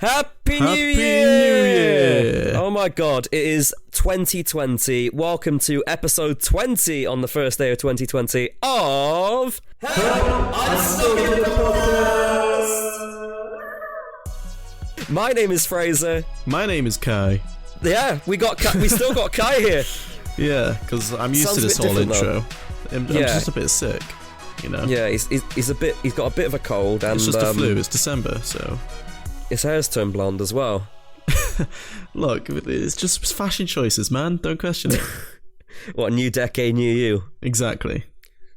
Happy New Year! Oh my god, it is 2020. Welcome to episode 20 on the first day of 2020 of My name is Fraser. My name is Kai. Yeah, we still got Kai here. Yeah, because I'm used Sounds to this a bit whole different, intro. I'm just a bit sick, you know. Yeah, he's got a bit of a cold, and It's just the flu. It's December, so his hair's turned blonde as well. look, it's just fashion choices, man. Don't question it. What, new decade, new you? Exactly.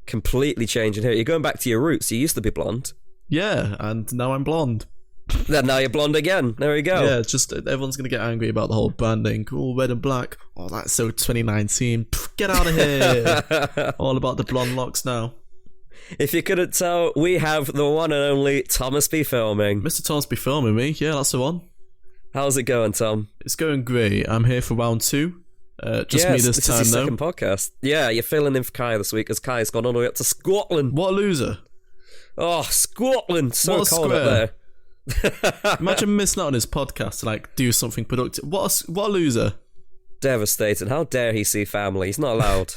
Completely changing here. You're going back to your roots. You used to be blonde. Yeah, and now I'm blonde. Then now you're blonde again. There we go. Yeah, it's just everyone's gonna get angry about the whole branding. Oh, red and black. Oh, that's so 2019. Pff, get out of here. All about the blonde locks now. If you couldn't tell, we have the one and only Thomas B. Filming. Mr. Thomas be filming me. Yeah, that's the one. How's it going, Tom? It's going great. I'm here for round 2. Just me this time, is though. your second podcast. Yeah, you're filling in for Kai this week, as Kai's gone all the way up to Scotland. What a loser. Oh, Scotland. So What a cold square. up there. Imagine missing out on his podcast to like do something productive. What a loser. Devastating. How dare he see family? He's not allowed.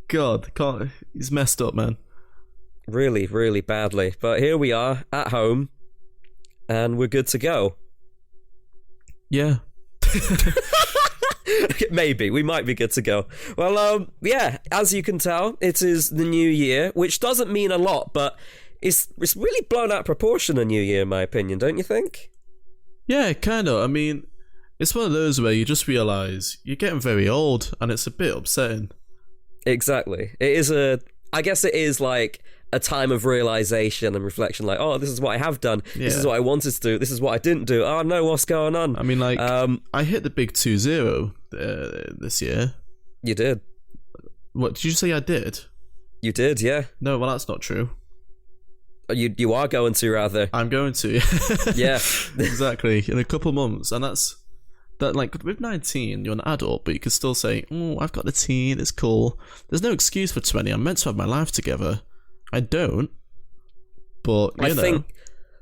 God, he's messed up, man. Really, really badly. But here we are, at home, and we're good to go. Yeah. Maybe. We might be good to go. Well, yeah, as you can tell, it is the new year, which doesn't mean a lot, but it's really blown out of proportion, a new year, in my opinion, don't you think? Yeah, kind of. I mean, it's one of those where you just realise you're getting very old, and it's a bit upsetting. Exactly. I guess it is like a time of realisation and reflection, like, oh, this is what I have done, Yeah. this is what I wanted to do, this is what I didn't do, oh no, what's going on? I mean, like, I hit the big 2-0 this year. You did. What, did you say I did? You did, yeah. No, well, that's not true. You are going to, rather. I'm going to. Yeah. Exactly. In a couple months, and that's... That, like, with 19, you're an adult, but you can still say, oh, I've got the teen, it's cool. There's no excuse for 20. I'm meant to have my life together. I don't. But, you know. I think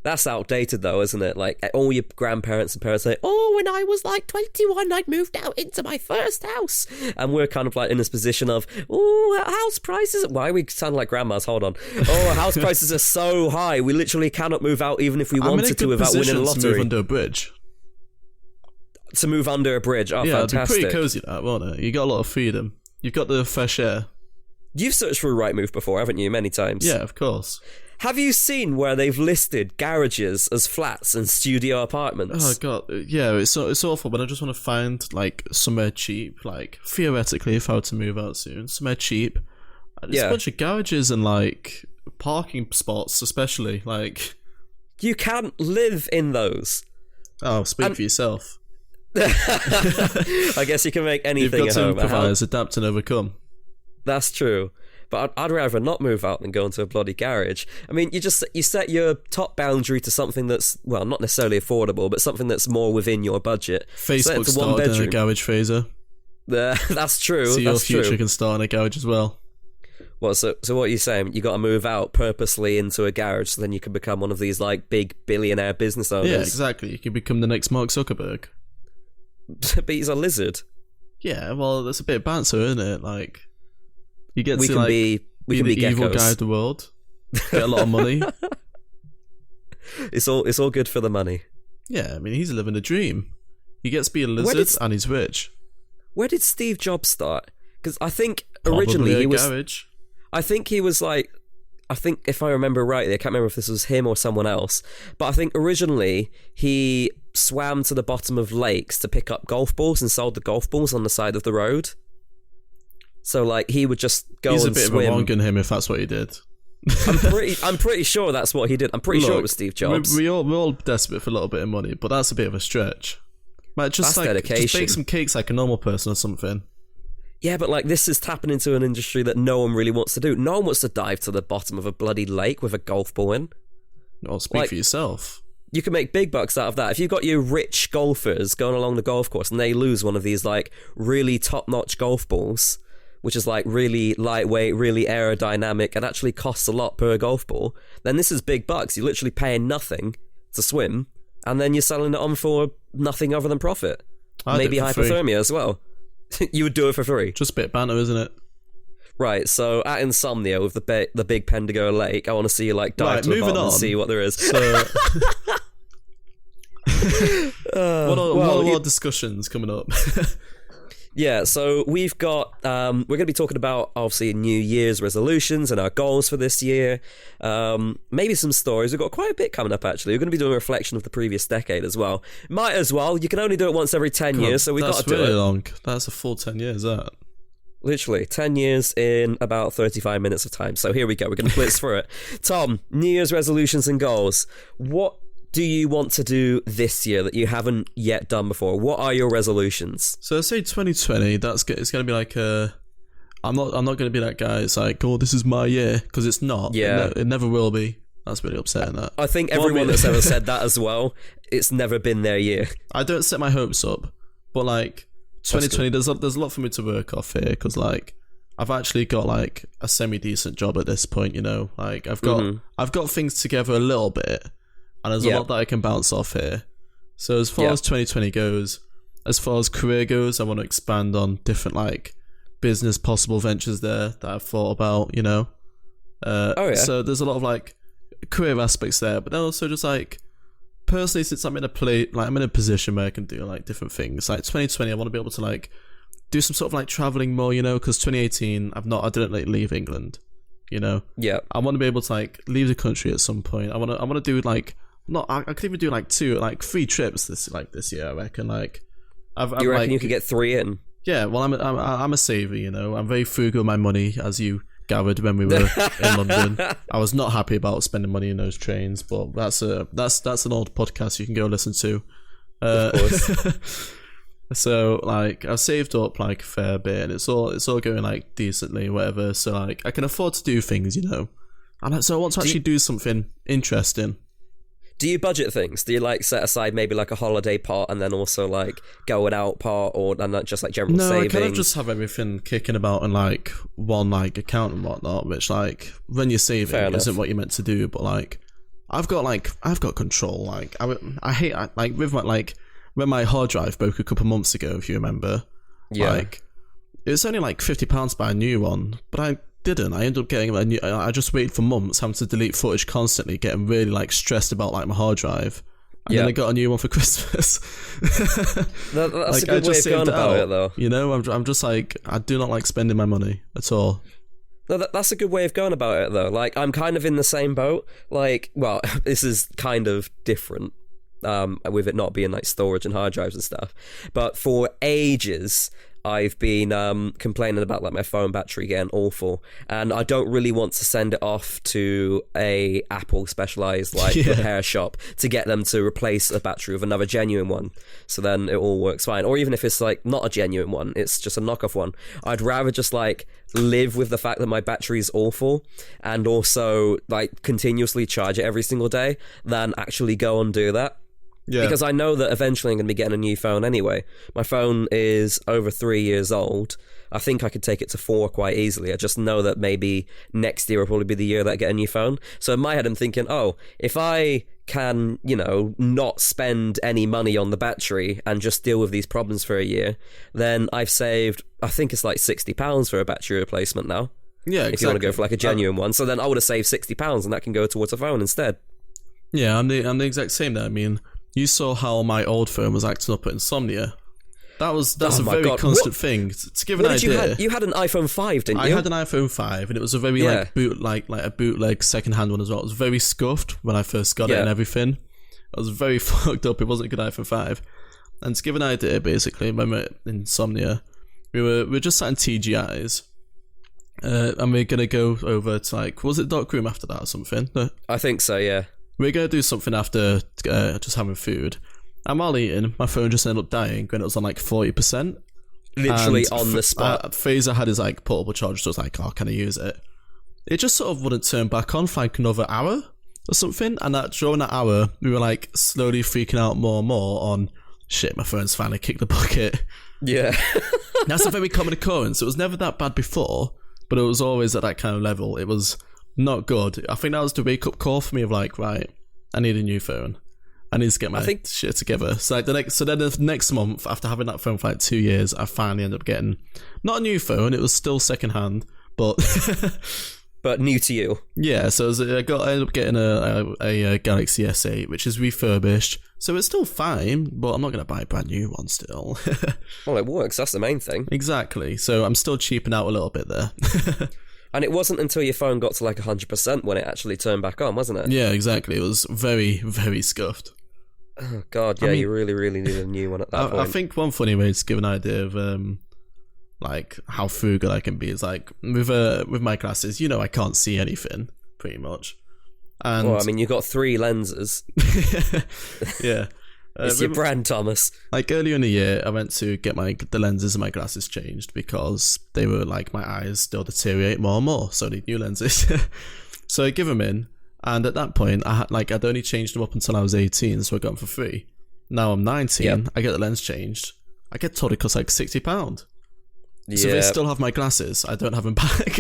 that's outdated, though, isn't it? Like, all your grandparents and parents say, oh, when I was, like, 21, I'd moved out into my first house. And we're kind of, like, in this position of, oh, house prices... Why we sound like grandmas? Hold on. Oh, house prices are so high. We literally cannot move out even if we wanted to without winning a lottery. To move under a bridge. To move under a bridge. Oh, yeah, fantastic. it'd be pretty cozy, that, won't it? You got a lot of freedom. You've got the fresh air. You've searched for a right move before, haven't you? Many times. Yeah, of course. Have you seen where they've listed garages as flats and studio apartments? Oh, God. Yeah, it's awful, but I just want to find, like, somewhere cheap. Like, theoretically, if I were to move out soon, somewhere cheap. There's a bunch of garages and, like, parking spots, especially. Like, you can't live in those. Oh, speak for yourself. I guess you can make anything You've got to improvise, adapt and overcome. That's true. But I'd rather not move out than go into a bloody garage. I mean, you set your top boundary to something that's, well, not necessarily affordable, but something that's more within your budget. Facebook started in a garage, Fraser. That's true. So your future can start in a garage as well. Well, so what are you saying? You got to move out purposely into a garage so then you can become one of these, like, big billionaire business owners. Yeah, exactly. You can become the next Mark Zuckerberg. But he's a lizard. Yeah, well, that's a bit of banter, isn't it? Like, you get we to can like be the evil geckos. guy of the world, get a lot of money. It's all good for the money. Yeah, I mean, he's living a dream. He gets to be a lizard and he's rich. Where did Steve Jobs start? Because I think Probably originally he was. Garage. I think he was like. I think if I remember rightly, I can't remember if this was him or someone else, but I think originally he swam to the bottom of lakes to pick up golf balls and sold the golf balls on the side of the road. So like he would just go and swim. He's a bit of a wrong in him if that's what he did. I'm pretty sure that's what he did. I'm pretty sure it was Steve Jobs. We're all desperate for a little bit of money, but that's a bit of a stretch. Like, That's dedication. Just bake some cakes like a normal person or something. Yeah, but like this is tapping into an industry that no one really wants to do. No one wants to dive to the bottom of a bloody lake with a golf ball in. I'll speak for yourself. You can make big bucks out of that. If you've got your rich golfers going along the golf course and they lose one of these like really top-notch golf balls, which is like really lightweight, really aerodynamic, and actually costs a lot per golf ball, then this is big bucks. You're literally paying nothing to swim, and then you're selling it on for nothing other than profit. Maybe hypothermia as well. You would do it for free. Just a bit of banter, isn't it? Right, so at Insomnia with the big Pendigo Lake, I want to see you like dive to the bottom and see what there is. So, what are discussions coming up? Yeah, so we've got, we're going to be talking about, obviously, New Year's resolutions and our goals for this year. Maybe some stories. We've got quite a bit coming up, actually. We're going to be doing a reflection of the previous decade as well. Might as well. You can only do it once every 10 years, so we've got to do it. That's really long. That's a full 10 years, that. Literally, 10 years in about 35 minutes of time. So here we go. We're going to blitz through it. Tom, New Year's resolutions and goals. What do you want to do this year that you haven't yet done before? What are your resolutions? So let's say 2020. It's going to be like I'm not going to be that guy. It's like, oh, this is my year, because it's not. Yeah, it never will be. That's really upsetting. That I think everyone that's ever said that as well. It's never been their year. I don't set my hopes up, but like 2020, there's a lot for me to work off here, because like I've actually got like a semi-decent job at this point. You know, like I've got things together a little bit. And there's a lot that I can bounce off here. So as far as 2020 goes, as far as career goes, I want to expand on different like business possible ventures there that I've thought about, you know. So there's a lot of like career aspects there, but then also just like personally, since I'm in a position where I can do like different things. Like 2020, I want to be able to like do some sort of like traveling more, you know, because 2018 I didn't like leave England, you know. Yeah. I want to be able to like leave the country at some point. I want to do like. I could even do like 3 trips this year. I reckon. Like, you reckon you could get 3 in? Yeah. Well, I'm a saver. You know, I'm very frugal with my money, as you gathered when we were in London. I was not happy about spending money in those trains, but that's an old podcast you can go listen to. Of course. So like I've saved up like a fair bit, and it's all going like decently, whatever. So like I can afford to do things, you know, and so I want to actually do something interesting. Do you budget things? Do you like set aside maybe like a holiday part and then also like going out part, or and not just like general savings? I kind of just have everything kicking about in like one like account and whatnot, which like when you're saving isn't what you're meant to do. But like I've got control. Like when my hard drive broke a couple months ago, if you remember. Yeah. Like it was only like £50 to buy a new one, but I didn't. I ended up getting a new. I just waited for months, having to delete footage constantly, getting really like stressed about like my hard drive. And then I got a new one for Christmas. That's like, a good way of going about it, though. You know, I'm just like, I do not like spending my money at all. No, that's a good way of going about it, though. Like, I'm kind of in the same boat. Like, well, this is kind of different, with it not being like storage and hard drives and stuff. But for ages, I've been complaining about like my phone battery getting awful, and I don't really want to send it off to a Apple specialized like repair shop to get them to replace a battery with another genuine one, so then it all works fine. Or even if it's like not a genuine one, it's just a knockoff one, I'd rather just like live with the fact that my battery is awful and also like continuously charge it every single day than actually go and do that. Yeah. Because I know that eventually I'm going to be getting a new phone anyway. My phone is over 3 years old. I think I could take it to 4 quite easily. I just know that maybe next year will probably be the year that I get a new phone. So in my head I'm thinking, oh, if I can, you know, not spend any money on the battery and just deal with these problems for a year, then I've saved, I think it's like £60 for a battery replacement now. Yeah, exactly. If you want to go for like a genuine one. So then I would have saved £60 and that can go towards a phone instead. Yeah, I'm the exact same there. I mean, you saw how my old phone was acting up at Insomnia. That's a very constant thing. To give an idea, you had an iPhone 5, didn't you? I had an iPhone 5, and it was a very like a bootleg second-hand one as well. It was very scuffed when I first got it and everything. It was very fucked up. It wasn't a good iPhone 5. And to give an idea, basically, when we were in Insomnia, we were just sat in TGI's, and we're gonna go over to like, was it Dark Room after that or something? No. I think so. Yeah. We're going to do something after just having food. And while eating, my phone just ended up dying when it was on like 40%. Literally on the spot. Fraser had his like portable charger, so I was like, oh, can I use it? It just sort of wouldn't turn back on for like another hour or something. And during that hour, we were like slowly freaking out more and more on, shit, my phone's finally kicked the bucket. Yeah. That's a very common occurrence. It was never that bad before, but it was always at that kind of level. It was not good. I think that was the wake-up call for me of like, right, I need a new phone. I need to get my shit together. So like the next month, after having that phone for like 2 years, I finally ended up getting not a new phone. It was still secondhand, but but new to you. Yeah. So I ended up getting a Galaxy S8, which is refurbished. So it's still fine, but I'm not going to buy a brand new one still. Well, it works. That's the main thing. Exactly. So I'm still cheaping out a little bit there. And it wasn't until your phone got to like 100% when it actually turned back on, wasn't it? Yeah, exactly. It was very, very scuffed. Oh, God, yeah, you really, really need a new one at that point. I think one funny way to give an idea of like how frugal I can be is like with my glasses, I can't see anything, pretty much. And well, I mean, you've got 3 lenses. Yeah. It's your brand, Thomas. Like earlier in the year, I went to get the lenses of my glasses changed because they were like my eyes still deteriorate more and more, so I need new lenses. So I give them in, and at that point, I'd only changed them up until I was 18, so I got them for free. Now I'm 19, yep. I get the lens changed. I get told it costs like £60. Yeah. So they still have my glasses. I don't have them back.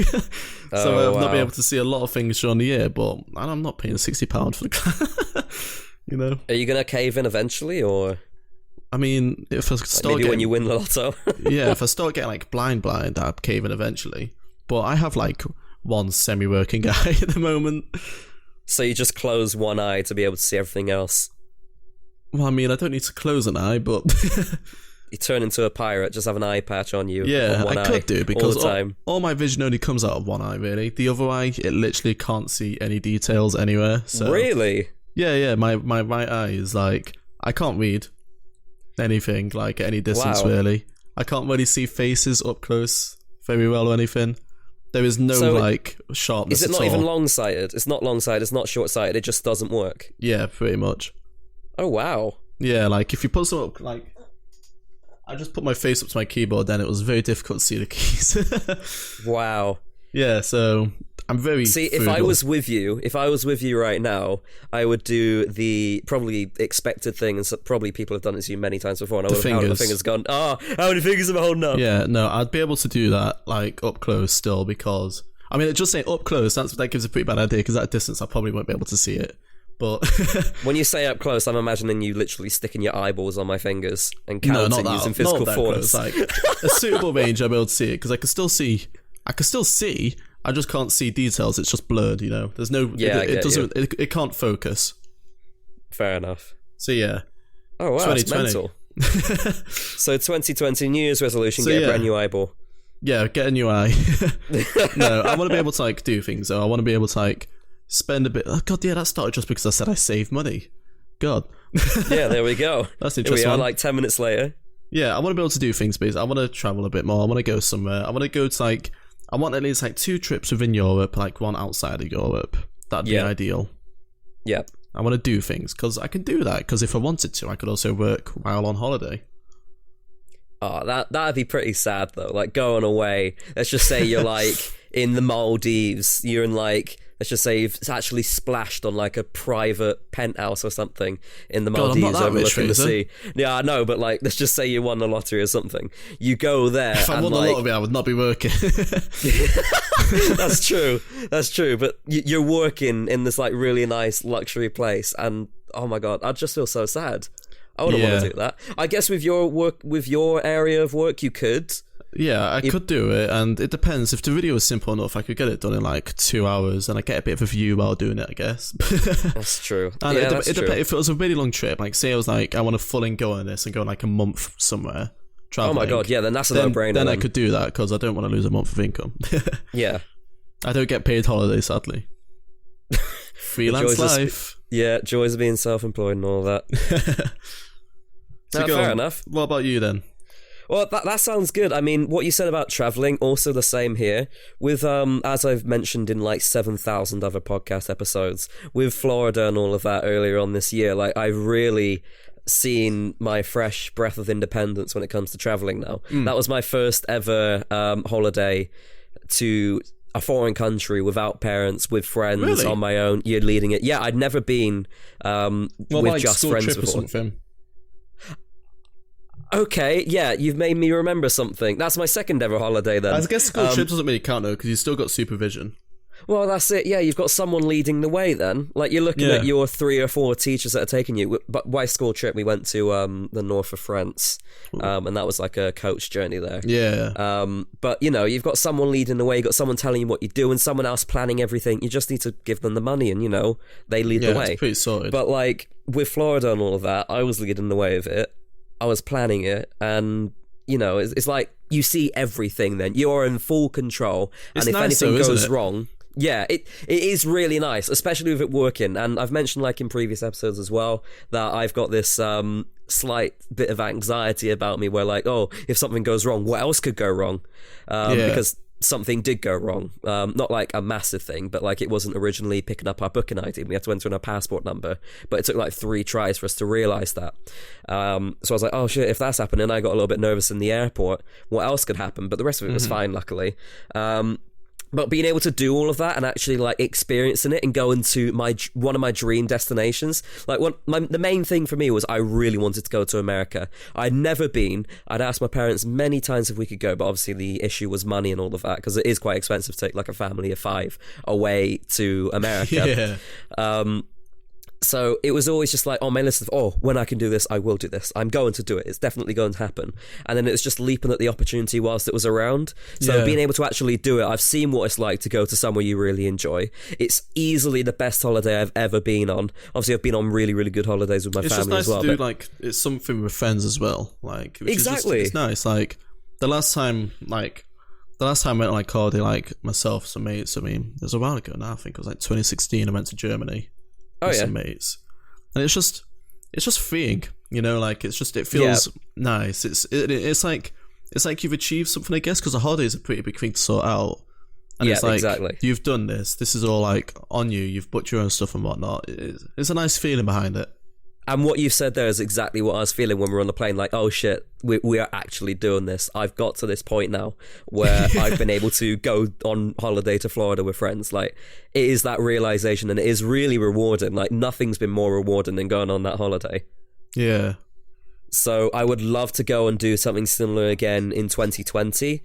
So I'll not be able to see a lot of things during the year, but I'm not paying £60 for the glasses. Are you gonna cave in eventually, or? I mean, if I start maybe when you win the lotto. Yeah, if I start getting like blind, I'll cave in eventually. But I have like one semi-working eye at the moment. So you just close one eye to be able to see everything else. Well, I mean, I don't need to close an eye, but you turn into a pirate, just have an eye patch on you. Yeah, on one I could do because all the time. All my vision only comes out of one eye. Really, the other eye, it literally can't see any details anywhere. So. Really? Yeah, my right eye is like, I can't read anything, like, at any distance, really. I can't really see faces up close very well or anything. There is no, sharpness at all. Is it not even long-sighted? It's not long-sighted, it's not short-sighted, it just doesn't work? Yeah, pretty much. Oh, wow. Yeah, like, if you put some up, like, I just put my face up to my keyboard, then it was very difficult to see the keys. Wow. Yeah, so I'm very frugal. If I was with you right now, I would do the probably expected thing, and so probably people have done it to you many times before, and I would have held the fingers gone, how many fingers am I holding up? Yeah, no, I'd be able to do that, like, up close still, because, I mean, just saying up close, that gives a pretty bad idea, because at a distance I probably won't be able to see it. But when you say up close, I'm imagining you literally sticking your eyeballs on my fingers and counting using physical force. Like, a suitable range, I'll be able to see it, because I can still see, I just can't see details. It's just blurred, There's no. Yeah, it can't focus. Fair enough. So yeah. Oh wow, that's mental. So 2020 New Year's resolution: get a brand new eyeball. Yeah, get a new eye. No, I want to be able to like do things. Though I want to be able to like spend a bit. Oh god, yeah, that started just because I said I saved money. God. Yeah, there we go. That's interesting. Here we are, like 10 minutes later. Yeah, I want to be able to do things, because I want to travel a bit more. I want to go somewhere. I want to go to like. I want at least like 2 trips within Europe, like one outside of Europe. That'd be ideal. Yep. I want to do things, because I can do that, because if I wanted to, I could also work while on holiday. Oh, that'd be pretty sad, though. Like, going away. Let's just say you're, like, in the Maldives. You're in, like... Let's just say you've actually splashed on, like, a private penthouse or something in the Maldives overlooking the sea. Yeah, I know, but, like, let's just say you won the lottery or something. You go there If I won the lottery, I would not be working. That's true. That's true. But you're working in this, like, really nice luxury place, and, oh my God, I'd just feel so sad. I wouldn't want to do that. I guess with your work, with your area of work, you could. Yeah, I could do it, and it depends. If the video was simple enough, I could get it done in like 2 hours, and I get a bit of a view while doing it, I guess. That's true. And yeah, that's true. If it was a really long trip, like say I was like, I want to fully go on this and go like a month somewhere, traveling. Oh my God, yeah, then that's a no-brainer. Then I could do that, because I don't want to lose a month of income. Yeah. I don't get paid holiday, sadly. Freelance life. Joys of being self-employed and all that. Fair enough. What about you then? Well, that sounds good. I mean, what you said about traveling, also the same here. With, as I've mentioned in like 7,000 other podcast episodes, with Florida and all of that earlier on this year, like I've really seen my fresh breath of independence when it comes to traveling now. That was my first ever holiday to a foreign country without parents, with friends, on my own. You're leading it. Yeah, I'd never been with just friends before. Or something? Okay, yeah, you've made me remember something. That's my second ever holiday then. I guess school trip doesn't really count though, because you still got supervision. Well, that's it. Yeah, you've got someone leading the way then. Like, you're looking at your 3 or 4 teachers that are taking you. But my school trip, we went to the north of France, and that was like a coach journey there. Yeah. But, you know, you've got someone leading the way, you've got someone telling you what you do, and someone else planning everything. You just need to give them the money and, you know, they lead the way. It's pretty sorted. But, like, with Florida and all of that, I was leading the way of it. I was planning it, and... You know, it's like you see everything then. You're in full control. It's and if nice anything though, goes isn't it? wrong... Yeah, it is really nice, especially with it working. And I've mentioned, like, in previous episodes as well, that I've got this slight bit of anxiety about me where, like, oh, if something goes wrong, what else could go wrong? Because something did go wrong. Not like a massive thing, but like it wasn't originally picking up our booking ID. We had to enter in our passport number, but it took like 3 tries for us to realise that. So I was like, oh shit, if that's happening, I got a little bit nervous in the airport. What else could happen? But the rest of it was fine, luckily. But being able to do all of that and actually like experiencing it and going to one of my dream destinations, like the main thing for me was I really wanted to go to America. I'd never been. I'd asked my parents many times if we could go, but obviously the issue was money and all of that because it is quite expensive to take like a family of 5 away to America. So it was always just like on my list of, when I can do this, I will do this. I'm going to do it. It's definitely going to happen. And then it was just leaping at the opportunity whilst it was around. So being able to actually do it, I've seen what it's like to go to somewhere you really enjoy. It's easily the best holiday I've ever been on. Obviously, I've been on really, really good holidays with my family as well. It's just nice to do, like, it's something with friends as well. Like, exactly. It's nice. Like, the last time I went on like holiday, like myself, some mates, I mean, it was a while ago now, I think it was like 2016, I went to Germany. Some mates, and it's just freeing, you know, like it feels nice. It's like you've achieved something, I guess, because a holiday is a pretty big thing to sort out, and it's like exactly. You've done this is all like on you, you've booked your own stuff and whatnot. It's a nice feeling behind it. And what you've said there is exactly what I was feeling when we were on the plane. Like, oh shit, we are actually doing this. I've got to this point now where I've been able to go on holiday to Florida with friends. Like, it is that realization, and it is really rewarding. Like, nothing's been more rewarding than going on that holiday. Yeah. So I would love to go and do something similar again in 2020.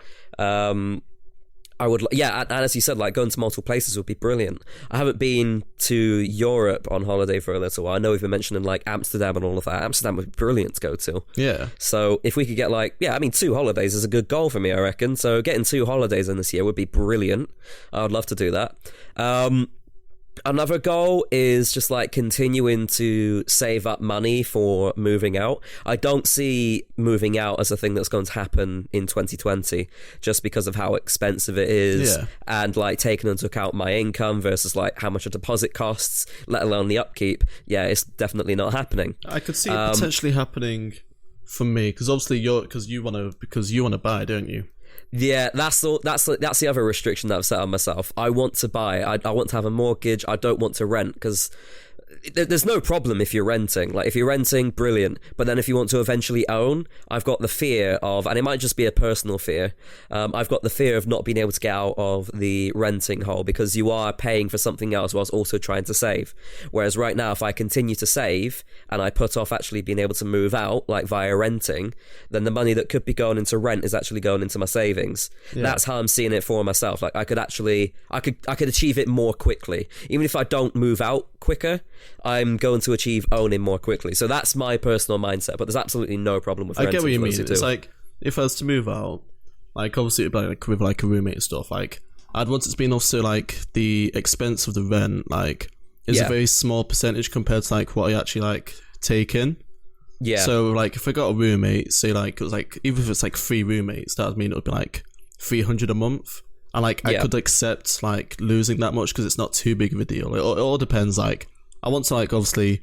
I would, and as you said, like going to multiple places would be brilliant. I haven't been to Europe on holiday for a little while. I know we've been mentioning like Amsterdam and all of that. Amsterdam would be brilliant to go to. Yeah. So if we could get 2 holidays is a good goal for me, I reckon. So getting 2 holidays in this year would be brilliant. I would love to do that. Another goal is just like continuing to save up money for moving out. I don't see moving out as a thing that's going to happen in 2020 just because of how expensive it is and like taking into account my income versus like how much a deposit costs, let alone the upkeep. Yeah, it's definitely not happening. I could see it potentially happening for me because obviously you want to buy, don't you? Yeah, that's the other restriction that I've set on myself. I want to buy. I want to have a mortgage. I don't want to rent because there's no problem if you're renting. Like if you're renting, brilliant. But then if you want to eventually own, I've got the fear of, and it might just be a personal fear. I've got the fear of not being able to get out of the renting hole because you are paying for something else whilst also trying to save. Whereas right now, if I continue to save and I put off actually being able to move out, like via renting, then the money that could be going into rent is actually going into my savings. Yeah. That's how I'm seeing it for myself. Like I could achieve it more quickly. Even if I don't move out quicker, I'm going to achieve owning more quickly. So that's my personal mindset, but there's absolutely no problem with renting. I get what you mean. It's like, if I was to move out, like obviously it'd be like with like a roommate and stuff, like I'd want it to be also like the expense of the rent, like is a very small percentage compared to like what I actually like take in. Yeah. So like if I got a roommate, say like it was like, even if it's like 3 roommates, that would mean it would be like $300 a month. And like I could accept like losing that much because it's not too big of a deal. It all depends. Like I want to like obviously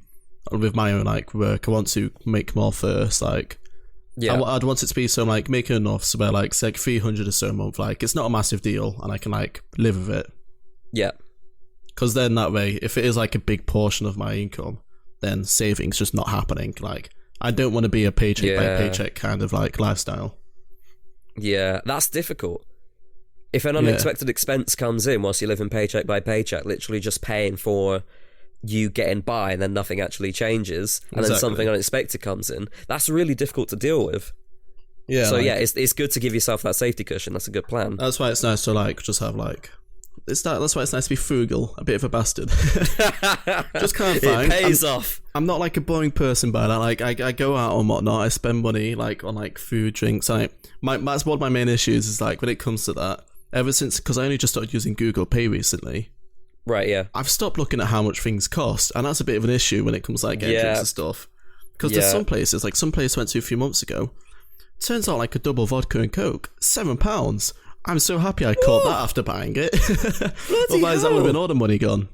with my own like work, I want to make more first. Like I'd want it to be so like making enough so where like say like 300 or so a month. Like it's not a massive deal and I can like live with it. Yeah. Because then that way, if it is like a big portion of my income, then savings just not happening. Like I don't want to be a paycheck by paycheck kind of like lifestyle. Yeah, that's difficult. If an unexpected expense comes in whilst you're living paycheck by paycheck, literally just paying for you getting by and then nothing actually changes and then something unexpected comes in, that's really difficult to deal with. Yeah. So like, it's good to give yourself that safety cushion. That's a good plan. That's why it's nice to like just have like that's why it's nice to be frugal, a bit of a bastard. Just can't find. It pays off. I'm not like a boring person by that. Like I go out and whatnot. I spend money like on like food, drinks. That's one of my main issues is like when it comes to that. Ever since, because I only just started using Google Pay recently. Right. Yeah. I've stopped looking at how much things cost, and that's a bit of an issue when it comes to like getting drinks and stuff. Because there's some places, like some place I went to a few months ago. Turns out like a double vodka and Coke, £7. I'm so happy I caught that after buying it. Otherwise, that would have been all the money gone.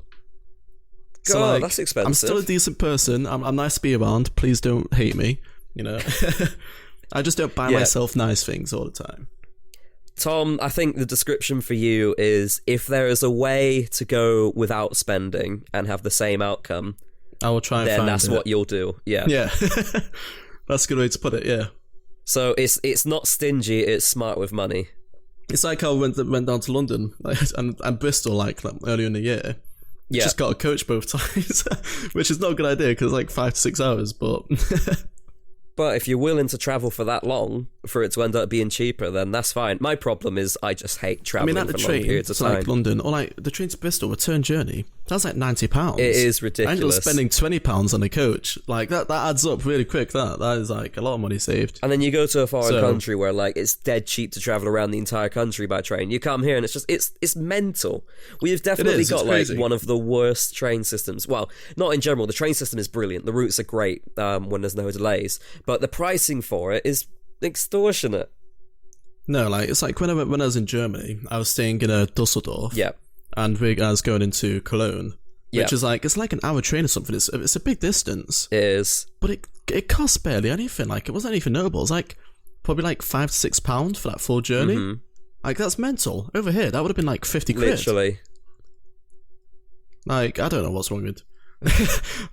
God, so, like, that's expensive. I'm still a decent person. I'm nice to be around. Please don't hate me. You know, I just don't buy myself nice things all the time. Tom, I think the description for you is if there is a way to go without spending and have the same outcome, I will try and then find that's what you'll do. Yeah. Yeah. That's a good way to put it, yeah. So it's not stingy, it's smart with money. It's like how I went down to London and Bristol like earlier in the year. Yeah. Just got a coach both times, which is not a good idea because it's like 5 to 6 hours, but... But if you're willing to travel for that long, for it to end up being cheaper, then that's fine. My problem is I just hate travelling for long periods of time. Like London, or like the train to Bristol, return journey, that's like £90. It is ridiculous. I ended up spending £20 on a coach. Like that adds up really quick. That is like a lot of money saved. And then you go to a foreign country where like it's dead cheap to travel around the entire country by train. You come here and it's just it's mental. We've definitely got like one of the worst train systems. Well, not in general. The train system is brilliant. The routes are great when there's no delays. But the pricing for it is extortionate. No, like it's like when I was in Germany, I was staying in Dusseldorf. Yeah. And I was going into Cologne, which is like it's like an hour train or something. It's a big distance. It is, but it costs barely anything. Like it wasn't anything notable. It's like probably like £5 to £6 for that full journey. Mm-hmm. Like that's mental. Over here, that would have been like 50 quid. Literally. Like I don't know what's wrong with.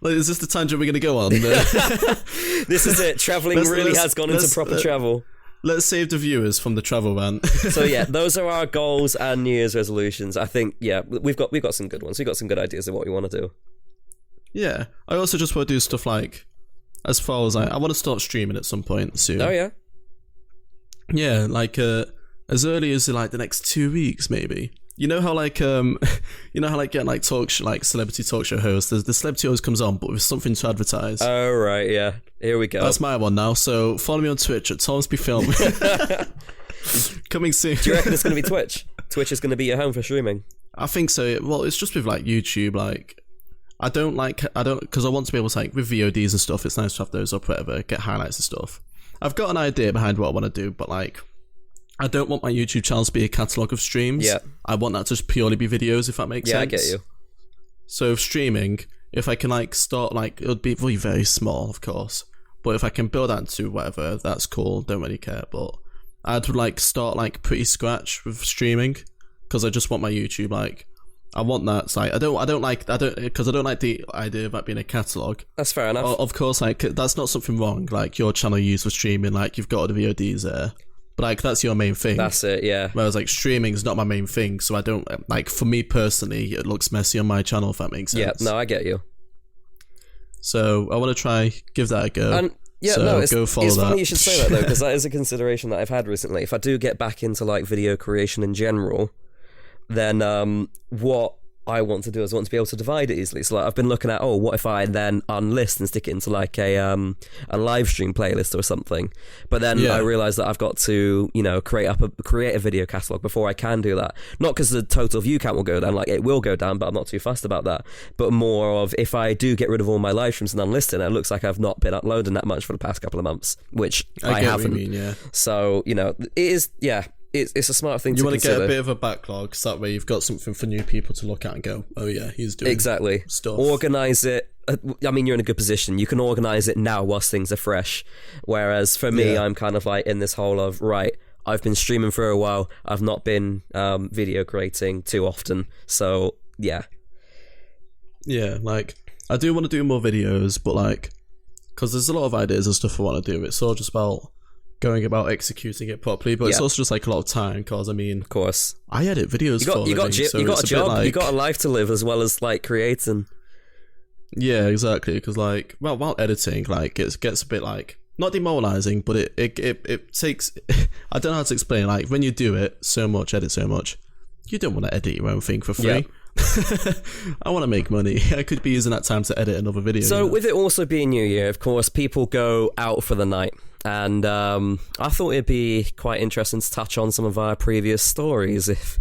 Like, is this the tangent we're going to go on? This is it. Travelling really has gone into proper travel. Let's save the viewers from the travel rant. So yeah, those are our goals and New Year's resolutions. I think we've got some good ones. We've got some good ideas of what we want to do. Yeah, I also just want to do stuff like, as far as I want to start streaming at some point soon. Oh yeah. Yeah, like as early as like the next 2 weeks maybe. You know how like getting like celebrity talk show hosts, the celebrity always comes on but with something to advertise. Oh right, yeah. Here we go. That's my one now. So follow me on Twitch at ThomasBFilm. Coming soon. Do you reckon it's going to be Twitch? Twitch is going to be your home for streaming? I think so. Well, it's just with like YouTube. Like I don't because I want to be able to like with VODs and stuff. It's nice to have those up, whatever, get highlights and stuff. I've got an idea behind what I want to do, but like. I don't want my YouTube channel to be a catalogue of streams. Yeah. I want that to just purely be videos, if that makes sense. Yeah, I get you. So streaming, if I can like start like, it would be really very small, of course. But if I can build that into whatever, that's cool. Don't really care. But I'd like start like pretty scratch with streaming because I just want my YouTube like, I want that. It's like I don't like the idea of that being a catalogue. That's fair enough. Of course, like that's not something wrong. Like your channel used for streaming, like you've got all the VODs there. But like that's your main thing. That's it, yeah. Whereas like streaming is not my main thing, so I don't like. For me personally, it looks messy on my channel. If that makes sense. Yeah, no, I get you. So I want to try give that a go. And yeah, so no, it's funny you should say that though, because that is a consideration that I've had recently. If I do get back into like video creation in general, then what I want to do is I want to be able to divide it easily. So like I've been looking at, what if I then unlist and stick it into like a live stream playlist or something. But then I realised that I've got to, create a video catalogue before I can do that. Not because the total view count will go down, like it will go down, but I'm not too fussed about that. But more of if I do get rid of all my live streams and unlist it, it looks like I've not been uploading that much for the past couple of months, which I haven't. What you mean, yeah. So, it is, It's a smart thing to consider. You want to get a bit of a backlog, so that way you've got something for new people to look at and go, oh yeah, he's doing stuff. Organise it. I mean, you're in a good position. You can organise it now whilst things are fresh. Whereas for me, I'm kind of like in this whole of, right, I've been streaming for a while. I've not been video creating too often. So, yeah. Yeah, like, I do want to do more videos, but like, because there's a lot of ideas and stuff I want to do. It's all just about going about executing it properly, but it's also just like a lot of time because I mean, of course, I edit videos. You got a job, you got a life to live as well as like creating. Yeah, exactly. Because like, while editing, like it gets a bit like not demoralizing, but it takes. I don't know how to explain. Like when you do it so much, edit so much, you don't want to edit your own thing for free. Yeah. I want to make money. I could be using that time to edit another video. So with it also being New Year, of course, people go out for the night. And I thought it'd be quite interesting to touch on some of our previous stories, if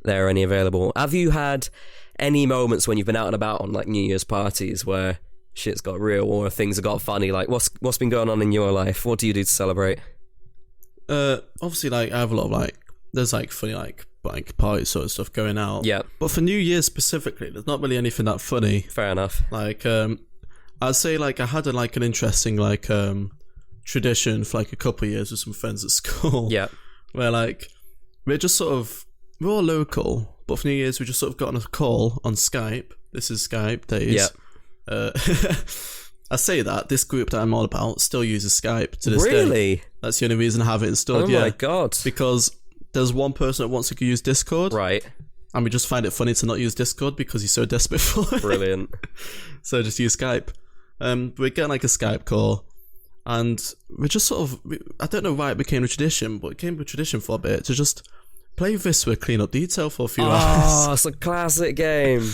there are any available. Have you had any moments when you've been out and about on like New Year's parties where shit's got real or things have got funny? Like what's been going on in your life? What do you do to celebrate? Obviously, like, I have a lot of like, there's like funny like party sort of stuff going out. Yeah. But for New Year's specifically, there's not really anything that funny. Fair enough. Like, I'd say like I had an interesting like tradition for like a couple of years with some friends at school. Yeah. Where like we're all local, but for New Year's we just sort of got on a call on Skype. This is Skype days. Yeah. I say that this group that I'm all about still uses Skype to this day. Really? That's the only reason I have it installed. Oh my god! Because there's one person that wants to use Discord, right? And we just find it funny to not use Discord because he's so desperate for it. Brilliant. So just use Skype. We're getting like a Skype call, and we're just sort of, I don't know why it became a tradition, but it became a tradition for a bit to just play this with Clean Up Detail for a few hours. Oh, it's a classic game.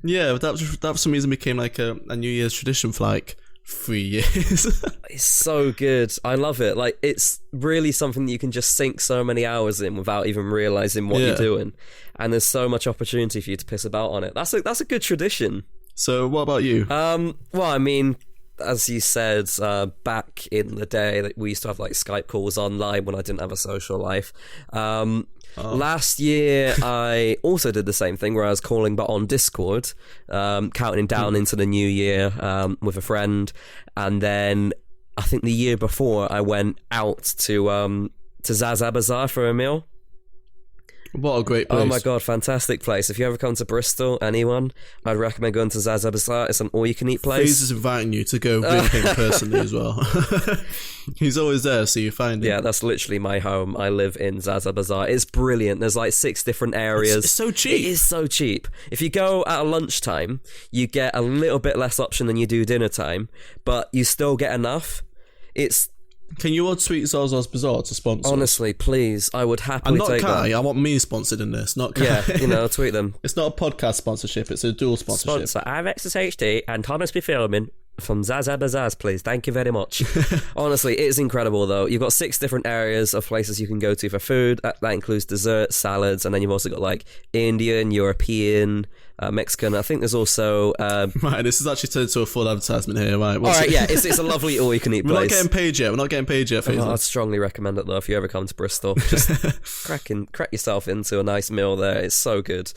Yeah, but that for some reason became like a New Year's tradition for like 3 years. It's so good. I love it. Like, it's really something that you can just sink so many hours in without even realising what you're doing. And there's so much opportunity for you to piss about on it. That's a good tradition. So what about you? Well, I mean, as you said, back in the day, that we used to have like Skype calls online when I didn't have a social life. Last year, I also did the same thing where I was calling, but on Discord, counting down into the new year with a friend. And then I think the year before, I went out to Zaza Bazaar for a meal. What a great place. Oh my god, fantastic place. If you ever come to Bristol, anyone, I'd recommend going to Zaza Bazaar. It's an all-you-can-eat place. Fraser's inviting you to go with him personally as well. He's always there, so you find him. Yeah, that's literally my home. I live in Zaza Bazaar. It's brilliant. There's like 6 different areas. It's so cheap. It is so cheap. If you go at lunchtime, you get a little bit less option than you do dinner time, but you still get enough. Can you add Sweet Zaza's Bazaar to sponsor? Honestly, please. I would happily take that. Kai. I want me sponsored in this, not Kai. Yeah, tweet them. It's not a podcast sponsorship, it's a dual sponsorship. Sponsor RXSHD and Thomas B. Filming from Zaza Bazaars, please. Thank you very much. Honestly, it is incredible, though. You've got 6 different areas of places you can go to for food. That includes desserts, salads, and then you've also got like Indian, European, Mexican. I think there's also... Right, this is actually turned into a full advertisement here. Right, alright, yeah, it's a lovely all-you-can-eat place. We're not getting paid yet, Fraser. I'd strongly recommend it, though, if you ever come to Bristol. Just crack yourself into a nice meal there. It's so good.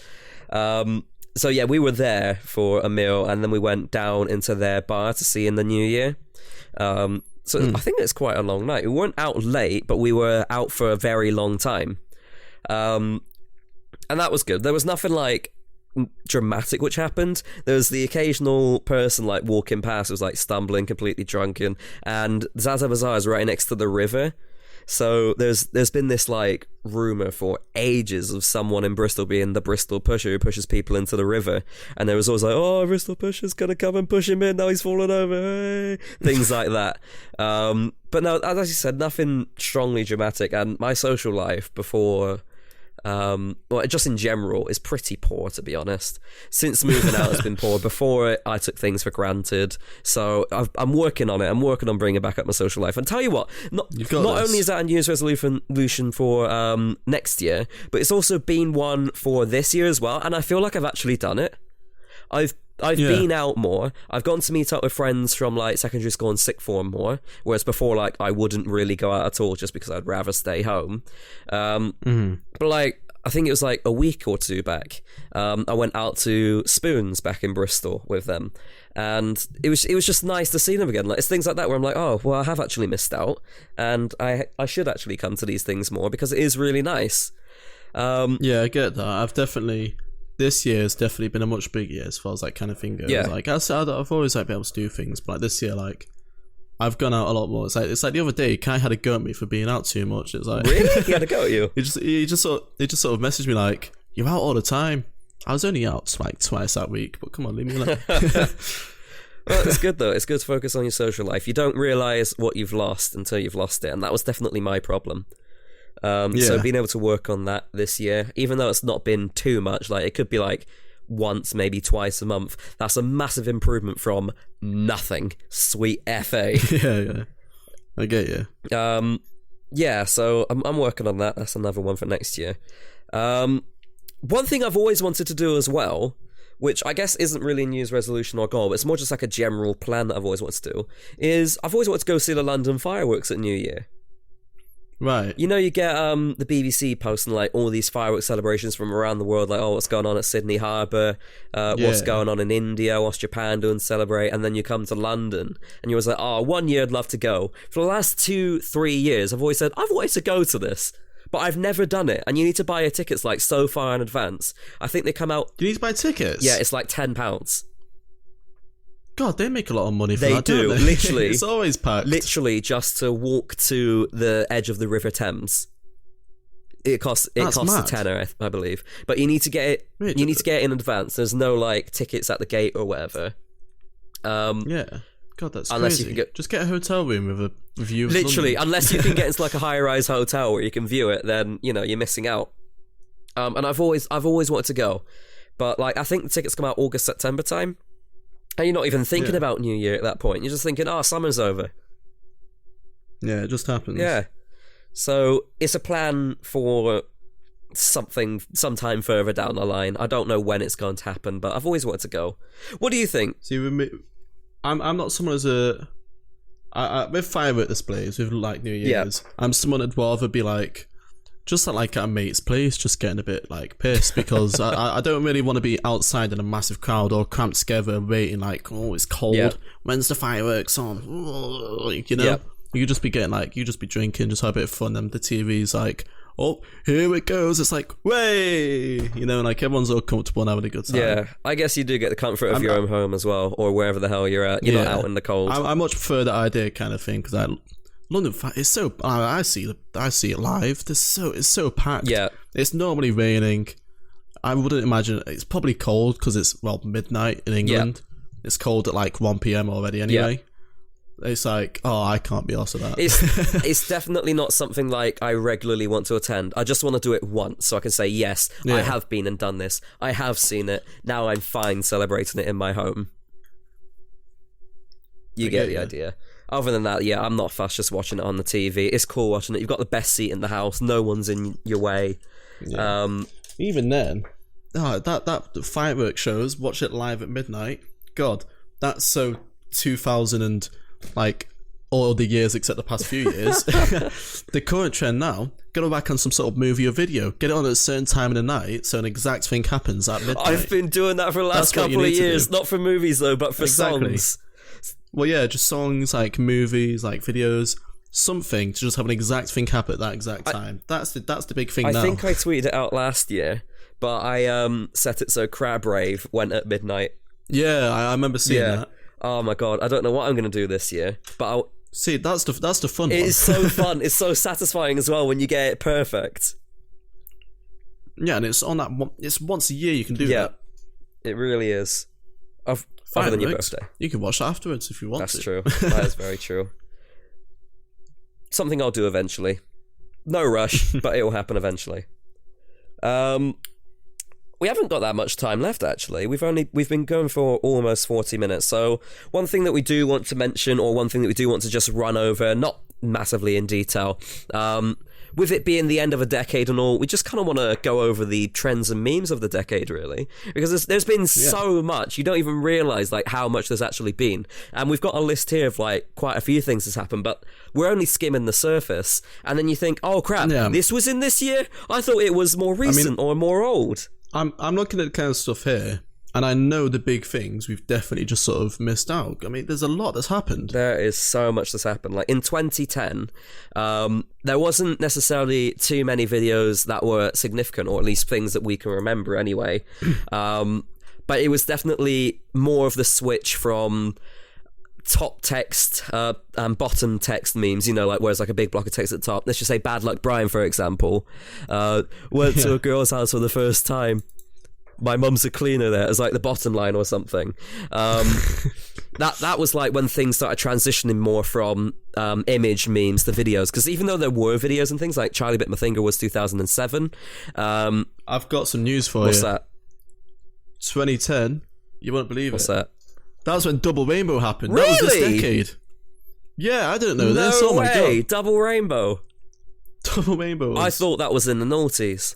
So yeah, we were there for a meal, and then we went down into their bar to see in the new year. I think it's quite a long night. We weren't out late, but we were out for a very long time. And that was good. There was nothing like dramatic which happened. There was the occasional person like walking past who was like stumbling, completely drunken, and Zaza Bazaar is right next to the river. So there's been this like rumour for ages of someone in Bristol being the Bristol Pusher who pushes people into the river, and there was always like, oh, Bristol Pusher's gonna come and push him in, now he's fallen over, hey. Things like that. But no, as you said, nothing strongly dramatic, and my social life before... just in general is pretty poor, to be honest. Since moving out has been poor. Before it, I took things for granted, so I'm working on it. I'm working on bringing back up my social life. And tell you what, not only is that a New Year's resolution for next year, but it's also been one for this year as well, and I feel like I've actually done it. I've been out more. I've gone to meet up with friends from like secondary school and sixth form more, whereas before like I wouldn't really go out at all just because I'd rather stay home. But like I think it was like a week or 2 back, I went out to Spoons back in Bristol with them, and it was just nice to see them again. Like it's things like that where I'm like, oh well, I have actually missed out, and I should actually come to these things more because it is really nice. Yeah, I get that. This year has definitely been a much bigger year as far as that kind of thing goes. Yeah. Like I've always like been able to do things, but like this year, like I've gone out a lot more. It's like the other day, Kai had a go at me for being out too much. It was like, really? He had a go at you? he just sort of messaged me like, "You're out all the time." I was only out like twice that week, but come on, leave me alone. Well, it's good though. It's good to focus on your social life. You don't realise what you've lost until you've lost it, and that was definitely my problem. So being able to work on that this year, even though it's not been too much, like it could be like once, maybe twice a month, that's a massive improvement from nothing. Sweet FA. Yeah. I get you. Yeah, so I'm working on that. That's another one for next year. One thing I've always wanted to do as well, which I guess isn't really a New Year's resolution or goal, but it's more just like a general plan that I've always wanted to do, is I've always wanted to go see the London fireworks at New Year. Right. You know, you get the BBC posting like all these fireworks celebrations from around the world, like, oh, what's going on at Sydney Harbour, what's going on in India, what's Japan doing to celebrate, and then you come to London, and you're always like, oh, one year I'd love to go. For the last 2-3 years, I've always said, I've wanted to go to this, but I've never done it, and you need to buy your tickets like so far in advance. I think they come out... Do you need to buy tickets? Yeah, it's like £10. God, they make a lot of money for they that, do, don't they? literally. It's always packed. Literally, just to walk to the edge of the River Thames. It costs a tenner, I believe. But you need to get it. Really? You need to get it in advance. There's no like tickets at the gate or whatever. Yeah. God, that's unless crazy. You can just get a hotel room with a view of literally, London. unless you can get into like a high-rise hotel where you can view it, then you're missing out. And I've always wanted to go, but like I think the tickets come out August, September time, and you're not even thinking about New Year at that point. You're just thinking, summer's over. Yeah, it just happens. Yeah. So it's a plan for sometime further down the line. I don't know when it's going to happen, but I've always wanted to go. What do you think? See, with me, I'm not someone who's with firework displays with like New Year's. I'm someone who'd rather be like just at like a mate's place, just getting a bit like pissed because I don't really want to be outside in a massive crowd or cramped together waiting like, oh, it's cold. Yep. When's the fireworks on? You know. Yep. You could just be getting like, you just be drinking, just have a bit of fun, and the TV's like, oh, here it goes. It's like, way, like everyone's all comfortable and having a good time. Yeah, I guess you do get the comfort of your own home as well, or wherever the hell you're at. You're not out in the cold. I much prefer that idea kind of thing because London is so. I see it live. It's so packed. Yeah, it's normally raining. I wouldn't imagine it's probably cold because it's midnight in England. Yeah. It's cold at like 1 p.m. already anyway. Yeah. It's like, I can't be arsed with that. It's definitely not something like I regularly want to attend. I just want to do it once so I can say, yes, I have been and done this. I have seen it. Now I'm fine celebrating it in my home. You get the idea. Other than that, I'm not fussed just watching it on the TV. It's cool watching it. You've got the best seat in the house. No one's in your way. Yeah. Even then, that fireworks shows, watch it live at midnight. God, that's so 2000 and... like all the years except the past few years. The current trend now, go back on some sort of movie or video, get it on at a certain time of the night so an exact thing happens at midnight. I've been doing that for the last couple of years, not for movies though, but for songs. Well, yeah, just songs, like movies, like videos, something to just have an exact thing happen at that exact time. That's the big thing now. I think I tweeted it out last year, but I set it so Crab Rave went at midnight. Yeah, I remember seeing that. Oh my god, I don't know what I'm going to do this year, but see, that's the fun one. It's so fun. It's so satisfying as well when you get it perfect. Yeah, and it's on that. It's once a year you can do that. It really is. Other than your birthday, you can watch that afterwards if you want. That's true. That is very true. Something I'll do eventually. No rush, but it will happen eventually. We haven't got that much time left, actually. We've been going for almost 40 minutes. So one thing that we do want to mention, or one thing that we do want to just run over, not massively in detail, with it being the end of a decade and all, we just kind of want to go over the trends and memes of the decade, really, because there's been so much. You don't even realise like how much there's actually been, and we've got a list here of like quite a few things that's happened, but we're only skimming the surface. And then you think, oh crap, this was in this year? I thought it was more recent or more old. I'm looking at the kind of stuff here, and I know the big things we've definitely just sort of missed out. I mean, there's a lot that's happened. There is so much that's happened. Like in 2010, there wasn't necessarily too many videos that were significant, or at least things that we can remember anyway. But it was definitely more of the switch from top text and bottom text memes, like where it's like a big block of text at the top. Let's just say Bad Luck Brian, for example. Went to a girl's house for the first time. My mum's a cleaner there. It's like the bottom line or something. that was like when things started transitioning more from image memes to videos, because even though there were videos and things like Charlie Bit My Finger was 2007. I've got some news for you. What's that? 2010. You won't believe What's it. that? That was when Double Rainbow happened. Really? That was this decade. Yeah, I didn't know this. Oh my god. Double Rainbow. Double Rainbow. I thought that was in the noughties.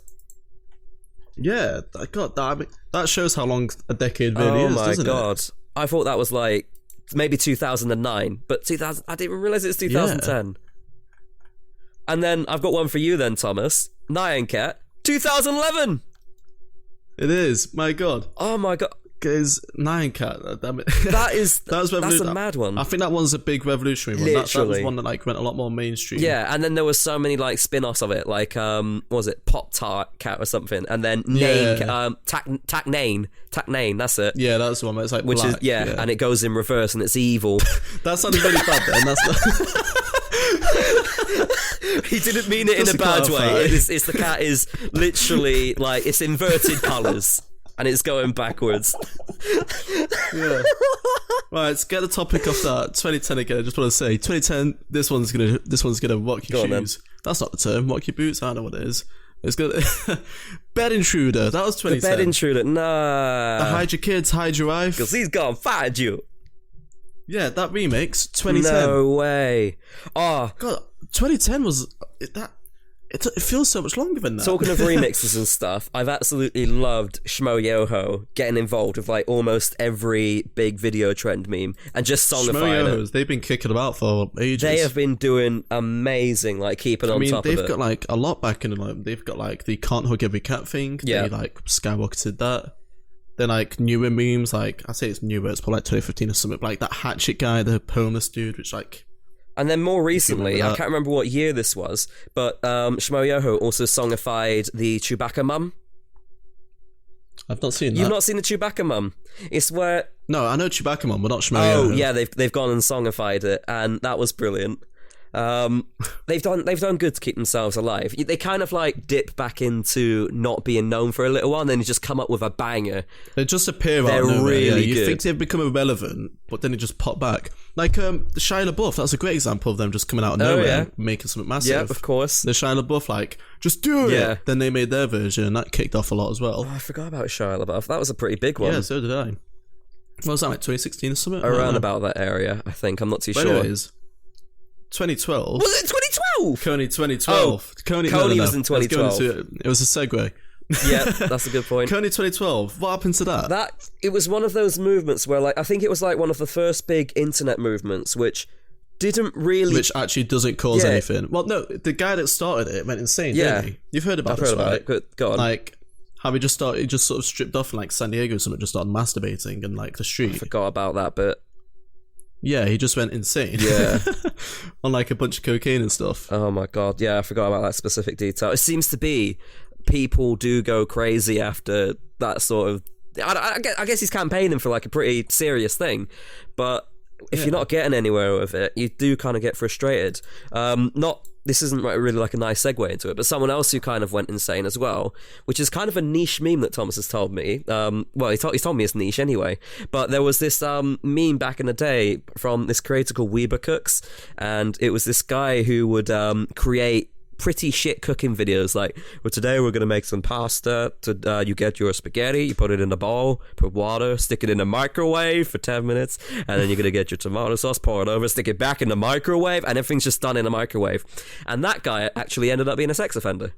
Yeah, God, that shows how long a decade really is, doesn't it? Oh my god. I thought that was like maybe 2009, but 2000. I didn't even realize it was 2010. And then I've got one for you then, Thomas. Nyan Cat, 2011. It is. My god. Oh my god. Because Nyan Cat, damn it. That's a mad one. I think that one's a big revolutionary one. That was one that like went a lot more mainstream. Yeah, and then there was so many like spin-offs of it, like what was it, Pop Tart Cat or something, and then Nane, Tack Nane, that's it. Yeah, that's the one. It's like which black, is and it goes in reverse and it's evil. That sounded really bad. Then that's He didn't mean it in a bad way. It's the cat is literally like it's inverted colours. And it's going backwards. Yeah. Right, let's get the topic off that. 2010 again. I just want to say, 2010. This one's gonna rock your shoes. That's not the term. Rock your boots. I don't know what it is. It's gonna Bed Intruder. That was 2010. The Bed Intruder. Nah. Hide your kids, hide your wife. Because he's gonna find you. Yeah, that remix. 2010. No way. Oh God, 2010 was that. It feels so much longer than that. Talking of remixes and stuff, I've absolutely loved Shmo Yoho getting involved with like almost every big video trend meme and just songifying it. They've been kicking about for ages. They have been doing amazing, like keeping on top of it. They've got like a lot back in the like. They've got like the Can't Hug Every Cat thing. Yeah. They like skyrocketed that. Then like newer memes, like I say it's newer, it's probably like 2015 or something. But, like that Hatchet guy, the homeless dude, which like. And then more recently, I can't remember what year this was, but Shmo Yoho also songified the Chewbacca mum. I've not seen that. You've not seen the Chewbacca mum? It's where... No, I know Chewbacca mum, but not Shmo Yoho. Oh, yeah, they've gone and songified it, and that was brilliant. They've done good to keep themselves alive. They kind of like dip back into not being known for a little while, and then they just come up with a banger. They just appear out of nowhere. Really good. You think they've become irrelevant, but then they just pop back. Like Shia LaBeouf, that's a great example of them just coming out of nowhere and making something massive. Yeah, of course. The Shia LaBeouf, like, just do it. Yeah. Then they made their version, and that kicked off a lot as well. Oh, I forgot about Shia LaBeouf. That was a pretty big one. Yeah, so did I. What was that, like 2016 or something? Around about that area, I think. I'm not too sure. Anyways, 2012. Was it 2012? Coney 2012. Oh, Coney was in 2012. It was a segue. Yeah, that's a good point. Coney 2012. What happened to that? It was one of those movements where, like, I think it was like one of the first big internet movements, which didn't really... Which actually doesn't cause anything. Well, no, the guy that started it went insane, didn't he? You've heard about this, right? I've heard about it. Go on. Like, how he just sort of stripped off in, like, San Diego or something, just started masturbating in, like, the street. I forgot about that bit. Yeah, he just went insane. Yeah. On, like, a bunch of cocaine and stuff. Oh, my God. Yeah, I forgot about that specific detail. It seems to be people do go crazy after that sort of... I guess he's campaigning for, like, a pretty serious thing, but if you're not getting anywhere with it, you do kind of get frustrated. This isn't really like a nice segue into it, but someone else who kind of went insane as well, which is kind of a niche meme that Thomas has told me. Well, he's told me it's niche anyway, but there was this meme back in the day from this creator called Weber Cooks, and it was this guy who would create pretty shit cooking videos like, well, today we're going to make some pasta. You get your spaghetti, you put it in a bowl, put water, stick it in the microwave for 10 minutes, and then you're going to get your tomato sauce, pour it over, stick it back in the microwave, and everything's just done in a microwave. And that guy actually ended up being a sex offender.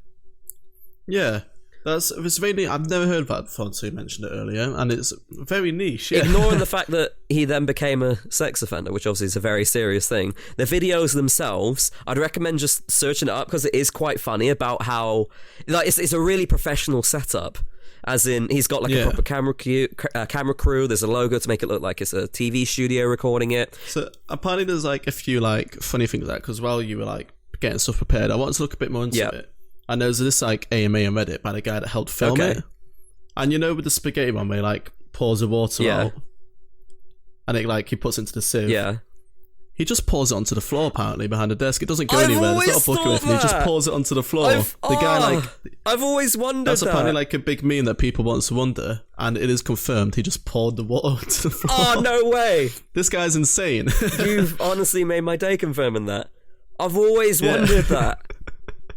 Yeah. It's really, I've never heard of that before until you mentioned it earlier, and it's very niche. Yeah. Ignoring the fact that he then became a sex offender, which obviously is a very serious thing. The videos themselves, I'd recommend just searching it up because it is quite funny about how, like, it's a really professional setup. As in, he's got like a proper camera crew. There's a logo to make it look like it's a TV studio recording it. So apparently, there's like a few like funny things like because while you were like getting stuff prepared, I wanted to look a bit more into it. And there's this like AMA on Reddit by the guy that helped film it. And you know with the spaghetti one where he like pours the water out and it like he puts it into the sieve. Yeah. He just pours it onto the floor, apparently, behind the desk. It doesn't go I've anywhere. There's always not a bucket or anything. He just pours it onto the floor. I've always wondered That's that. apparently like a big meme that people want to wonder, and it is confirmed. He just poured the water onto the floor. Oh, no way. This guy's insane. You've honestly made my day confirming that. I've always wondered that.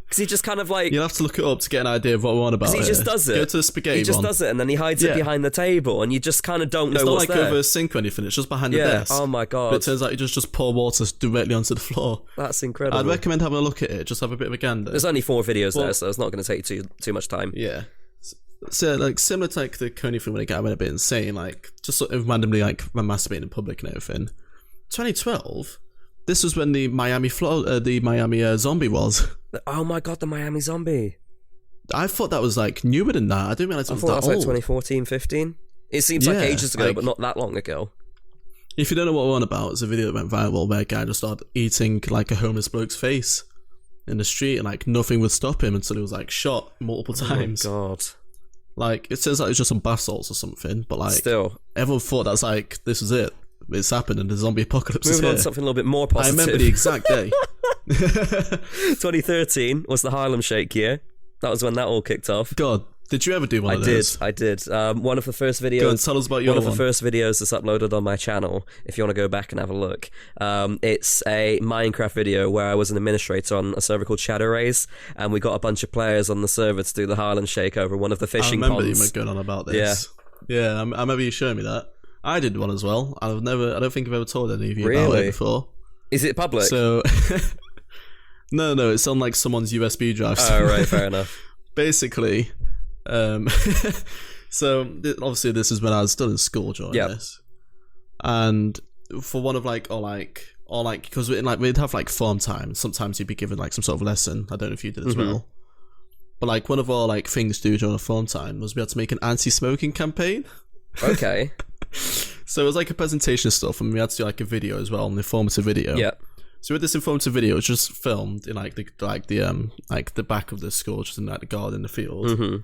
Because he just kind of like... You'll have to look it up to get an idea of what we're on about. Because he just does it. Go to the spaghetti He just one. does it, and then he hides it behind the table, and you just kind of don't know what's there. It's not like over a sink or anything. It's just behind the desk. Oh my God. But it turns out you just pour water directly onto the floor. That's incredible. I'd recommend having a look at it. Just have a bit of a gander. There's only 4 videos there, so it's not going to take you too much time. Yeah. So, like, similar to like the Coney thing when it got a bit insane, like, just sort of randomly, like, masturbating in public and everything. 2012, this was when the Miami zombie was. Oh my God, the Miami zombie. I thought that was, like, newer than that. I didn't realise it was that old. I thought that was like 2014, 15. It seems like ages ago, but not that long ago. If you don't know what we're on about, it's a video that went viral where a guy just started eating, like, a homeless bloke's face in the street, and, like, nothing would stop him until he was, like, shot multiple times. Oh my God. Like, it says like it's just some bath salts or something, but like, still, everyone thought that's like, this is it. It's happened and the zombie apocalypse is here. Moving on to something a little bit more positive. I remember the exact day. 2013 was the Harlem Shake year. That was when that all kicked off. God, did you ever do one of those? I did. One of the first videos. Go on, tell us about your one. Of the first videos that's uploaded on my channel, if you want to go back and have a look. It's a Minecraft video where I was an administrator on a server called Shadow Rays, and we got a bunch of players on the server to do the Harlem Shake over one of the fishing ponds. I remember you going on about this. Yeah, I remember you showing me that. I did one as well. I don't think I've ever told any of you about it before. Is it public? So, no, it's on like someone's USB drive. Oh, right, fair enough. Basically, so obviously this is when I was still in school during this, and for one of because we'd have like form time. Sometimes you'd be given like some sort of lesson. I don't know if you did as well, but like one of our like things to do during a form time was we had to make an anti-smoking campaign. Okay. So it was like a presentation and stuff, and we had to do like a video as well, an informative video. Yeah. So with this informative video, it was just filmed in like the back of the school, just in like the garden in the field. And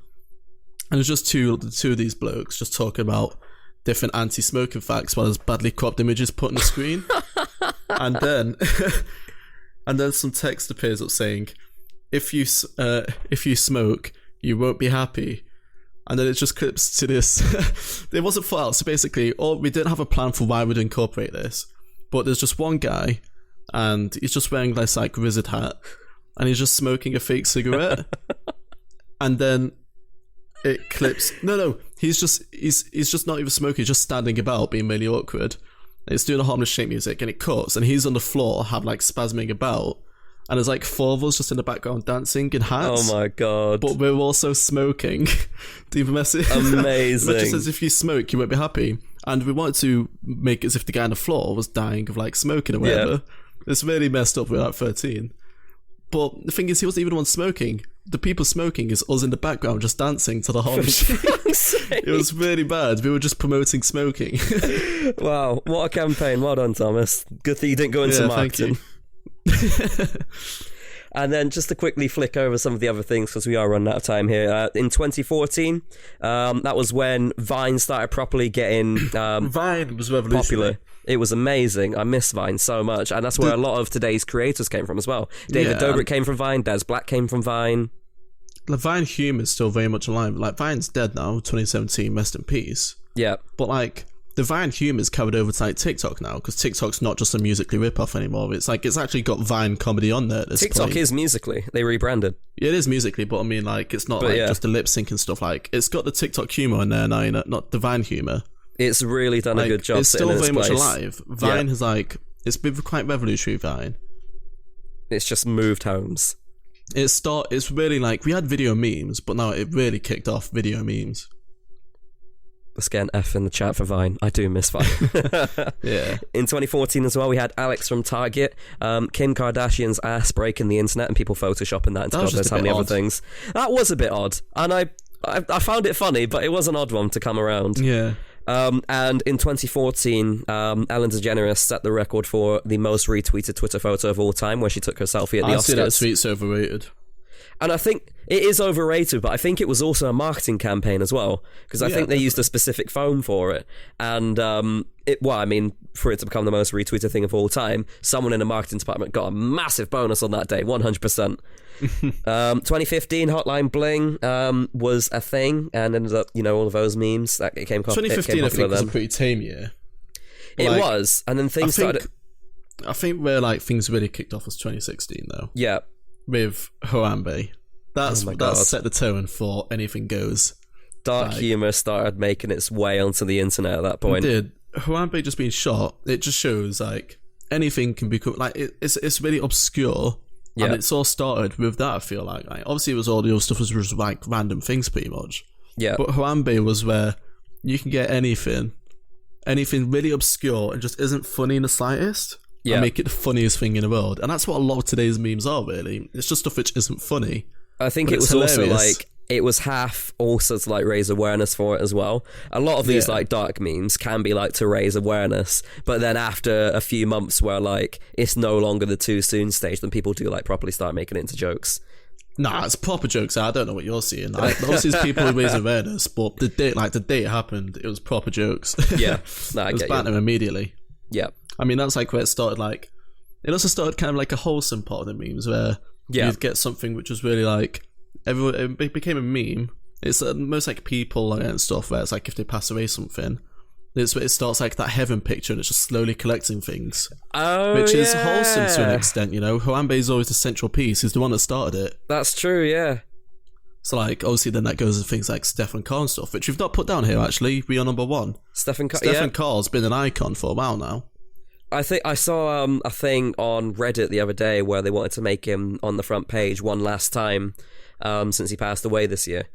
it was just two of these blokes just talking about different anti-smoking facts while there's badly cropped images put on the screen. and then some text appears up saying, if you smoke, you won't be happy. And then it just clips to this. It wasn't thought out, so basically we didn't have a plan for why we'd incorporate this, but there's just one guy and he's just wearing this like wizard hat and he's just smoking a fake cigarette. And then it clips. No, he's just not even smoking. He's just standing about, being really awkward. And it's doing a Harlem Shake music, and it cuts, and he's on the floor, like spasming about, and there's like 4 of us just in the background dancing in hats. Oh my God! But we're also smoking. Do you have a message? Amazing. It just says if you smoke, you won't be happy. And we wanted to make it as if the guy on the floor was dying of like smoking or whatever. Yeah. It's really messed up. We're like 13. But the thing is, he wasn't even the one smoking. The people smoking is us in the background just dancing to the Harlem Shake. It was really bad. We were just promoting smoking. Wow, what a campaign. Well done, Thomas. Good thing you didn't go into marketing. And then just to quickly flick over some of the other things, because we are running out of time here. In 2014, that was when Vine started properly getting Vine was revolutionary. Popular. It was amazing. I miss Vine so much. And that's where a lot of today's creators came from as well. David Dobrik came from Vine. Des Black came from Vine. The Vine humour is still very much alive. Like, Vine's dead now, 2017, rest in peace. Yeah. But, like, the Vine humour is carried over to, like, TikTok now, because TikTok's not just a Musical.ly rip-off anymore. It's, like, it's actually got Vine comedy on there at this TikTok point. is Musical.ly. They rebranded. Yeah, it is Musical.ly, but I mean, like, it's not, just the lip-sync and stuff. Like, it's got the TikTok humour in there now, you know, not the Vine humour. It's really done a good job. It's still very much alive. Vine has it's been quite revolutionary. Vine. It's just moved homes. It's really like we had video memes, but now it really kicked off video memes. Let's get an F in the chat for Vine. I do miss Vine. Yeah. In 2014 as well, we had Alex from Target, Kim Kardashian's ass breaking the internet, and people photoshopping that into God knows how many other things. That was a bit odd, and I found it funny, but it was an odd one to come around. Yeah. And in 2014, Ellen DeGeneres set the record for the most retweeted Twitter photo of all time, where she took her selfie at the Oscars. I see that tweet's overrated. And I think it is overrated, but I think it was also a marketing campaign as well, because I think they used a specific phone for it. And for it to become the most retweeted thing of all time, someone in the marketing department got a massive bonus on that day, 100%. 2015 Hotline Bling was a thing, and ended up, all of those memes that it came. 2015, I think, was a pretty tame year. It was, and then things started. I think where like things really kicked off was 2016, though. Yeah, with Harambe. That set the tone for anything goes. Dark humor started making its way onto the internet at that point. It did. Harambe just being shot, it just shows like anything can become like it's really obscure. Yeah. And it's all started with that, I feel like. Obviously it was all the other stuff was just like random things pretty much. Yeah. But Harambe was where you can get anything really obscure and just isn't funny in the slightest. Yeah. And make it the funniest thing in the world. And that's what a lot of today's memes are, really. It's just stuff which isn't funny. I think it was hilarious. Also like it was half also to like raise awareness for it as well. A lot of these like dark memes can be like to raise awareness, but then after a few months where like it's no longer the too soon stage, then people do like properly start making it into jokes. Nah, it's proper jokes. I don't know what you're seeing. Obviously, it's people who raise awareness, but the day it happened, it was proper jokes. Yeah, I it was banter immediately. Yeah, I mean that's like where it started. Like, it also started kind of like a wholesome part of the memes where you'd get something which was really like everyone. It became a meme. It's most like people and stuff where it's like if they pass away something, it starts like that heaven picture and it's just slowly collecting things. Which is wholesome to an extent, Harambe is always the central piece. He's the one that started it. That's true, yeah. So like obviously then that goes to things like Stefan Carr and stuff, which we've not put down here actually. We are number one. Stefan Carr's been an icon for a while now. I think I saw a thing on Reddit the other day where they wanted to make him on the front page one last time since he passed away this year.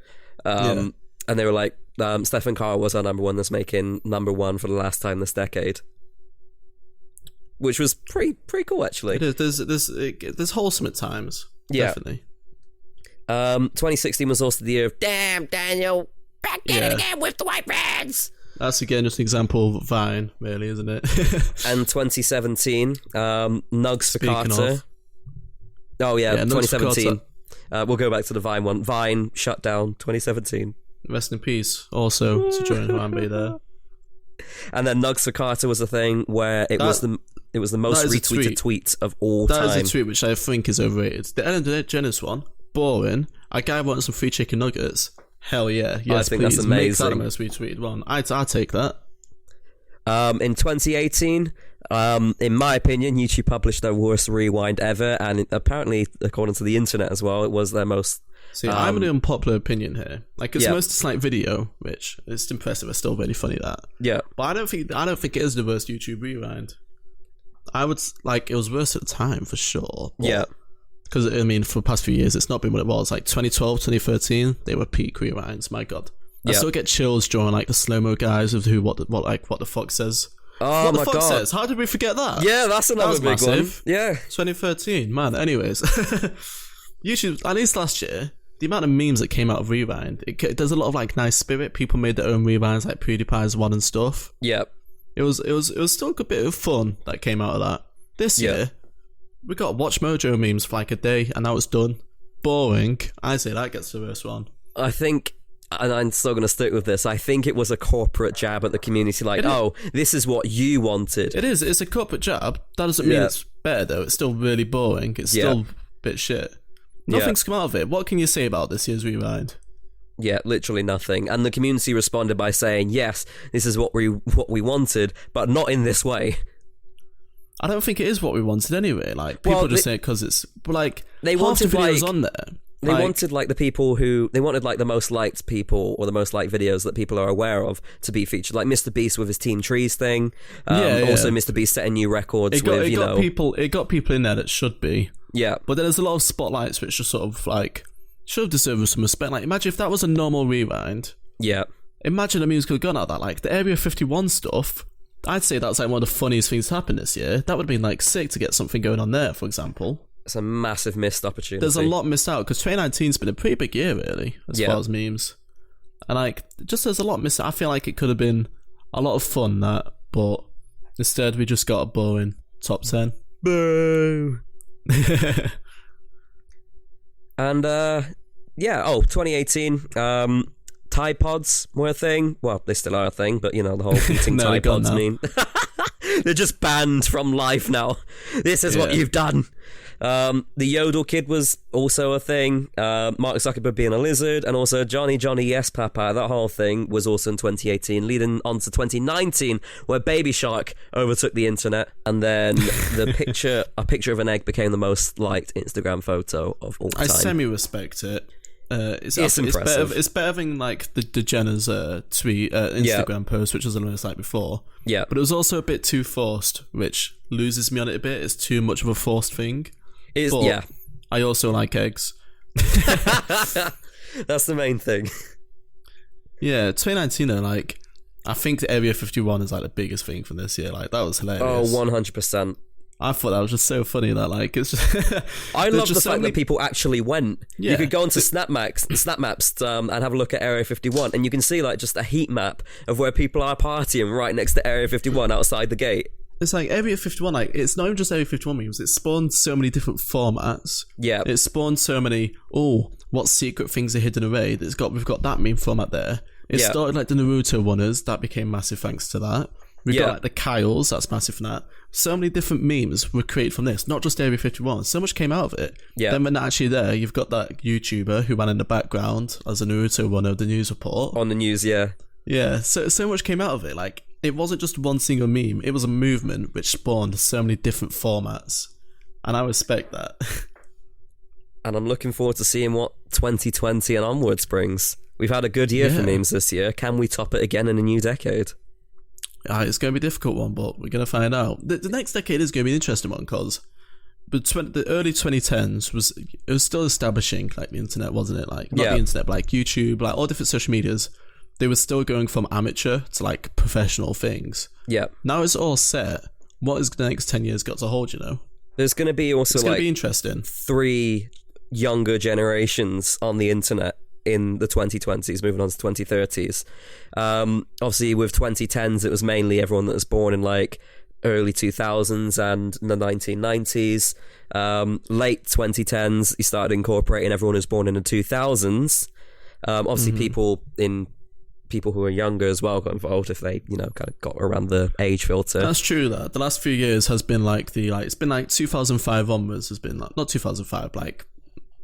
And they were like, Stefan Carr was our number one, that's making number one for the last time this decade. Which was pretty cool, actually. It is. There's wholesome at times. Yeah. Definitely. 2016 was also the year of Damn, Daniel, back at it again with the white brands. That's again just an example of Vine, really, isn't it? And 2017, Nuggs for Carter. Oh, yeah 2017. We'll go back to the Vine one. Vine shut down 2017. Rest in peace. Also, to join Harambe there. And then Nuggs for Carter was a thing where it was the most retweeted tweet of all time. That is a tweet which I think is overrated. The Ellen DeGeneres one, boring. A guy wanting some free chicken nuggets. Hell yeah. Yes, I think please. That's amazing. Make that the most retweeted one. I'd take that. In 2018, in my opinion, YouTube published their worst rewind ever, and apparently, according to the internet as well, it was their most... See, I have an unpopular opinion here. Like, it's the most disliked video, which is impressive. It's still really funny that. Yeah. But I don't think it is the worst YouTube rewind. I would it was worse at the time for sure. Yeah. Because I mean, for the past few years, it's not been what it was. Like 2012, 2013, they were peak rewinds. My God, I still get chills during like the slow mo guys of what the fuck says. Oh what my the fuck God! Says? How did we forget that? Yeah, that's another big massive one. Yeah, 2013, man. Anyways, YouTube at least last year. The amount of memes that came out of Rewind, there's a lot of like nice spirit. People made their own rewinds, like PewDiePie's one and stuff. Yeah, it was still a good bit of fun that came out of that. This year, we got Watch Mojo memes for like a day, and that was done. Boring. I say that gets the worst one. I think, and I'm still going to stick with this, I think it was a corporate jab at the community, like, this is what you wanted. It is. It's a corporate jab. That doesn't mean it's better, though. It's still really boring. It's still a bit shit. Nothing's come out of it. What can you say about this year's Rewind? Yeah, literally nothing. And the community responded by saying, yes, this is what we wanted, but not in this way. I don't think it is what we wanted anyway. Like, people just say it because it's, like, they wanted half the videos on there. They wanted, like, the most liked people or the most liked videos that people are aware of to be featured. Like Mr. Beast with his Team Trees thing. Also, Mr. Beast setting new records It got people in there that should be. Yeah. But then there's a lot of spotlights which just sort of, like, should have deserved some respect. Like, imagine if that was a normal Rewind. Yeah. Imagine the music could have gone out of that. Like, the Area 51 stuff, I'd say that's, like, one of the funniest things to happen this year. That would have been, like, sick to get something going on there, for example. It's a massive missed opportunity. There's a lot missed out, because 2019's been a pretty big year, really, as far as memes. And, like, just there's a lot missed out. I feel like it could have been a lot of fun, that, but instead we just got a boring top 10. Boo! And 2018, Tide Pods were a thing. Well, they still are a thing, but the whole eating No, Tide they're gone Pods now. meme. They're just banned from life now. This is what you've done. The Yodel Kid was also a thing. Mark Zuckerberg being a lizard, and also Johnny Yes Papa. That whole thing was also in 2018, leading on to 2019, where Baby Shark overtook the internet, and then a picture of an egg became the most liked Instagram photo of all time. I semi-respect it. It's impressive. It's better than like the Jenner's tweet, Instagram post, which was the most like before. Yeah, but it was also a bit too forced, which loses me on it a bit. It's too much of a forced thing. But I also like eggs. That's the main thing. Yeah, 2019 though, like I think the Area 51 is like the biggest thing from this year. Like that was hilarious. Oh, 100%. I thought that was just so funny that like it's just I love the fact that people actually went. Yeah. You could go onto Snap Maps and have a look at Area 51, and you can see like just a heat map of where people are partying right next to Area 51 outside the gate. It's like Area 51, like it's not even just Area 51 memes, it spawned so many different formats. Yeah. It spawned so many, what secret things are hidden away. We've got that meme format there. It started like the Naruto oneers, that became massive thanks to that. We've got like the Kyles, that's massive from that. So many different memes were created from this, not just Area 51. So much came out of it. Yeah. Then when they're actually there, you've got that YouTuber who ran in the background as a Naruto one of the news report. On the news, yeah. Yeah, so much came out of it. Like, it wasn't just one single meme, it was a movement which spawned so many different formats. And I respect that. And I'm looking forward to seeing what 2020 and onwards brings. We've had a good year for memes this year. Can we top it again in a new decade? It's going to be a difficult one, but we're going to find out. The next decade is going to be an interesting one because the early 2010s was still establishing like the internet, wasn't it? Like not the internet, but like YouTube, like all different social medias. They were still going from amateur to like professional things. Yeah. Now it's all set. What has the next 10 years got to hold? There's going to be also it's going to be interesting. 3 younger generations on the internet in the 2020s, moving on to 2030s. Obviously, with 2010s, it was mainly everyone that was born in like early 2000s and the 1990s. Late 2010s, you started incorporating everyone who's born in the 2000s. Obviously, people who are younger as well got involved if they, kind of got around the age filter. That's true. That the last few years has been like it's been like 2005 onwards has been like not 2005 like.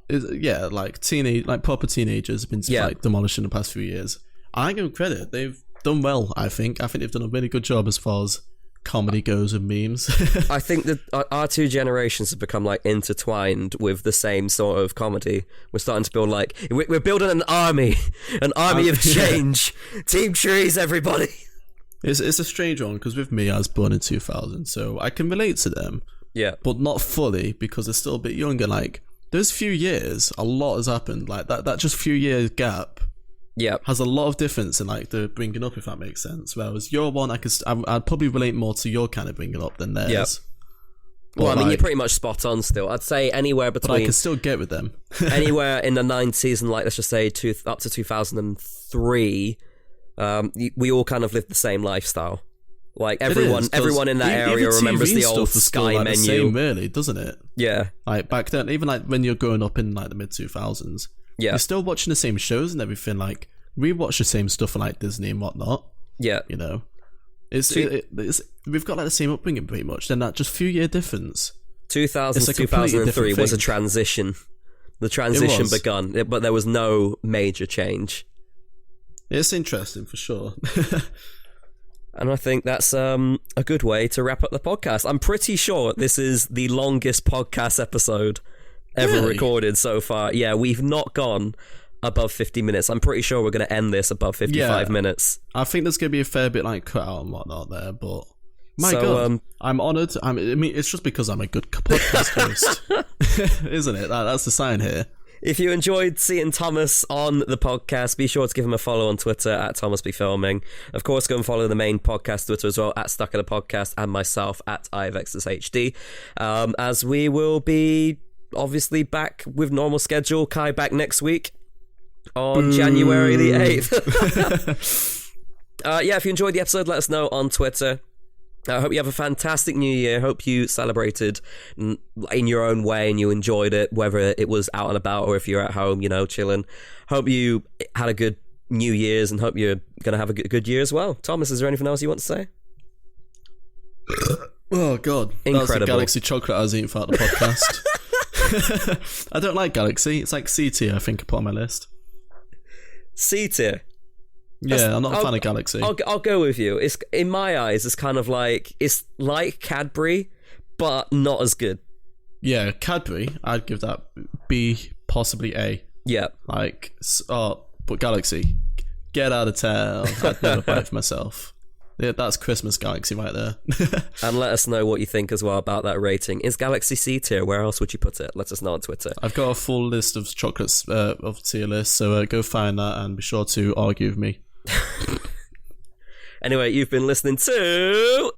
Proper teenagers have been like demolished in the past few years. I give them credit; they've done well. I think they've done a really good job as far as comedy goes and memes. I think that our 2 generations have become like intertwined with the same sort of comedy. We're starting to build we're building an army of change. Team Trees, everybody. It's a strange one because with me, I was born in 2000, so I can relate to them. Yeah, but not fully because they're still a bit younger. Like. Those few years, a lot has happened. Like that just few years gap has a lot of difference in like the bringing up, if that makes sense. Whereas your one, I'd probably relate more to your kind of bringing up than theirs. Yep. Well, I mean, you're pretty much spot on still. I'd say anywhere between... But I can still get with them. anywhere in the 90s and like, let's just say up to 2003, we all kind of lived the same lifestyle. Like everyone in that area remembers the old Sky like menu. The same, really, doesn't it? Yeah. Like back then, even like when you're growing up in like the mid 2000s, you're still watching the same shows and everything. Like we watch the same stuff on like Disney and whatnot. Yeah. It's we've got like the same upbringing pretty much. Then that just few year difference. 2000 to 2003 was a transition. The transition begun, but there was no major change. It's interesting for sure. And I think that's a good way to wrap up the podcast. I'm pretty sure this is the longest podcast episode ever recorded so far. Yeah, we've not gone above 50 minutes. I'm pretty sure we're going to end this above 55 minutes. I think there's going to be a fair bit like cut out and whatnot there, but my God, I'm honoured. I mean, it's just because I'm a good podcast host, isn't it? That's the sign here. If you enjoyed seeing Thomas on the podcast, be sure to give him a follow on Twitter at ThomasBeFilming. Of course, go and follow the main podcast Twitter as well, at Stuck in a Podcast, and myself at IVexusHD. As we will be obviously back with normal schedule. Kai back next week on January the 8th. If you enjoyed the episode, let us know on Twitter. I hope you have a fantastic new year. Hope you celebrated in your own way and you enjoyed it, whether it was out and about or if you're at home, chilling. Hope you had a good New Year's and hope you're going to have a good year as well. Thomas, is there anything else you want to say? Oh, God. Incredible. That was the Galaxy chocolate I was eating throughout the podcast. I don't like Galaxy. It's like C tier, I think, I put on my list. C tier? Yeah, I'm not a fan of Galaxy. I'll go with you. It's, in my eyes, it's kind of like, it's like Cadbury, but not as good. Yeah, Cadbury, I'd give that B, possibly A. Yeah. But Galaxy, get out of town. I'd never buy it for myself. Yeah, that's Christmas Galaxy right there. And let us know what you think as well about that rating. Is Galaxy C tier? Where else would you put it? Let us know on Twitter. I've got a full list of chocolates of tier lists, so go find that and be sure to argue with me. Anyway, you've been listening to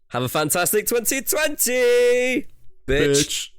Have a fantastic 2020, bitch.